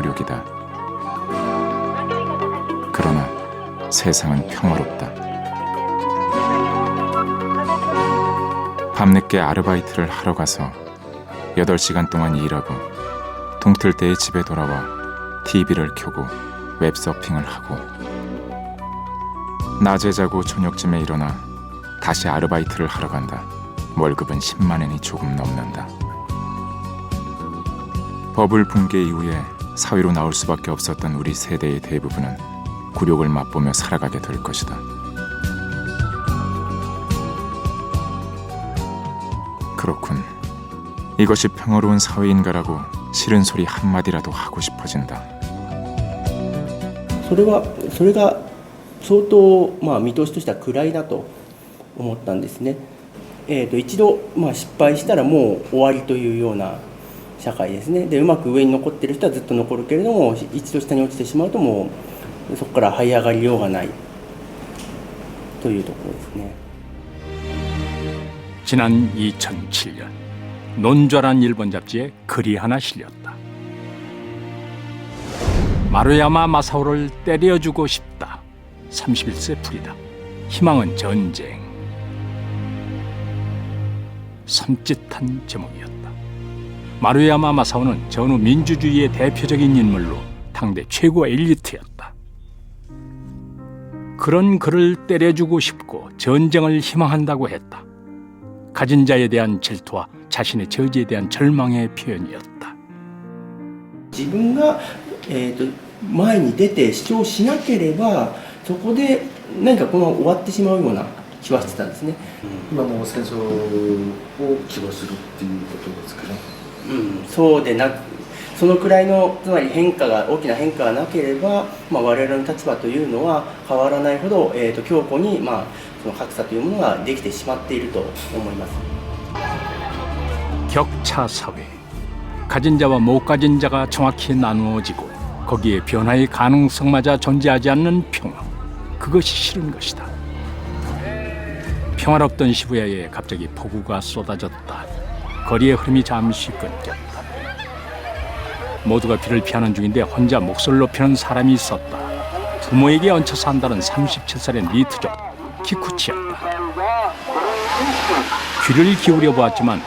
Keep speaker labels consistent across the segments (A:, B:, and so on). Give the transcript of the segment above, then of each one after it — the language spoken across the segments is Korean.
A: 굴욕이다. 그러나 세상은 평화롭다. 밤늦게 아르바이트를 하러 가서 8시간 동안 일하고 동틀 때에 집에 돌아와 TV를 켜고 웹서핑을 하고 낮에 자고 저녁쯤에 일어나 다시 아르바이트를 하러 간다. 월급은 10만 원이 조금 넘는다. 버블 붕괴 이후에 사회로 나올 수밖에 없었던 우리 세대의 대부분은 굴욕을 맛보며 살아가게 될 것이다. 그렇군. 이것이 평화로운 사회인가라고 싫은 소리 한마디라도 하고 싶어진다.
B: それが相当、見通しとしては暗いなと思ったんですね。一度、失敗したらもう終わりというような社会ですね。でうまく上に残っている人はずっと残るけれども、一度下に落ちてしまうともうそこから這い上がりようがないというところですね。
C: 지난 2007년 논좌란 일본 잡지에 글이 하나 실렸다. 마루야마 마사오를 때려주고 싶다. 31세 불이다. 희망은 전쟁. 섬찟한 제목이었다. 마루야마 마사오는 전후 민주주의의 대표적인 인물로 당대 최고 엘리트였다. 그런 그를 때려주고 싶고 전쟁을 희망한다고 했다. 가진 자에 대한 질투와 자신의 저지에 대한 절망의 표현이었다.
B: 自分が、前に出て主張しなければそこで何かこの終わってしまうような気はしてたんですね。
D: 今もう戦争を希望するっていうことですかね。
B: そうでなく、そのくらいのつまり大きな変化がなければ、我々の立場というのは変わらないほど、強固に、その格差というものができてしまっていると思います。
C: 격차 사회. 가진 자와 못 가진 자가 정확히 나누어지고 거기에 변화의 가능성마저 존재하지 않는 평화. 그것이 싫은 것이다. 평화롭던 시부야에 갑자기 폭우가 쏟아졌다. 거리의 흐름이 잠시 끊겼다. 모두가 비를 피하는 중인데 혼자 목소리를 높이는 사람이 있었다. 부모에게 얹혀 산다는 37살의 니트족 키쿠치였다. 귀를 기울여 보았지만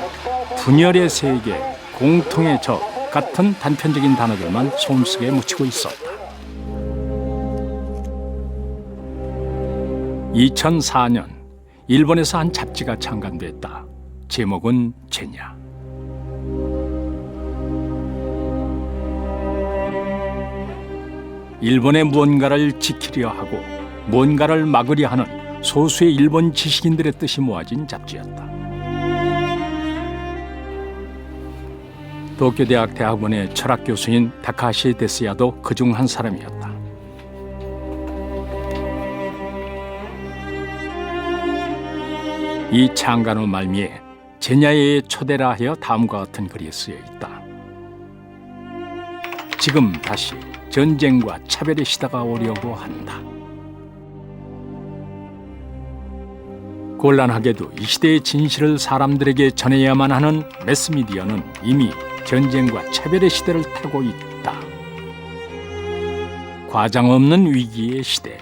C: 분열의 세계, 공통의 적 같은 단편적인 단어들만 소음속에 묻히고 있었다. 2004년 일본에서 한 잡지가 창간됐다. 제목은 제냐. 일본의 무언가를 지키려 하고 무언가를 막으려 하는 소수의 일본 지식인들의 뜻이 모아진 잡지였다. 도쿄대학 대학원의 철학 교수인 다카시 데스야도 그중 한 사람이었다. 이 창간 후 말미에 제냐의 초대라 하여 다음과 같은 글이 쓰여 있다. 지금 다시 전쟁과 차별의 시대가 오려고 한다. 곤란하게도 이 시대의 진실을 사람들에게 전해야만 하는 매스미디어는 이미 전쟁과 차별의 시대를 타고 있다. 과장 없는 위기의 시대.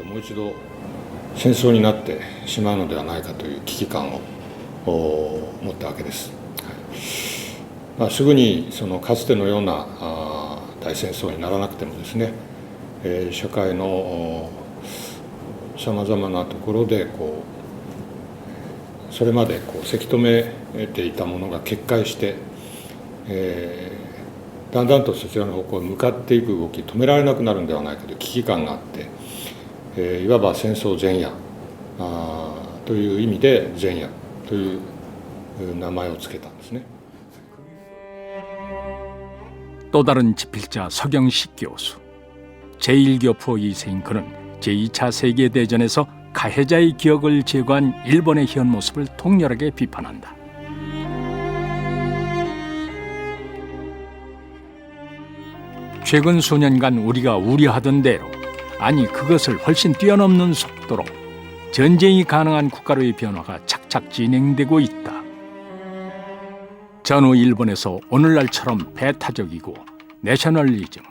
E: もう一度戦争になってしまうのではないかという危機感を持ったわけです。すぐにかつてのような大戦争にならなくてもですね、社会のさまざまなところでそれまでせき止めていたものが決壊して、だんだんとそちらの方向へ向かっていく動き止められなくなるんではないかという危機感があって、いわば戦争前夜という意味で前夜という名前をつけたんですね。
C: 또 다른 지필자 서경식 교수. 제1교포 2세인 그는 제2차 세계대전에서 가해자의 기억을 제거한 일본의 현 모습을 통렬하게 비판한다. 최근 수년간 우리가 우려하던 대로, 아니 그것을 훨씬 뛰어넘는 속도로 전쟁이 가능한 국가로의 변화가 착착 진행되고 있다. 전후 일본에서 오늘날처럼 배타적이고 내셔널리즘,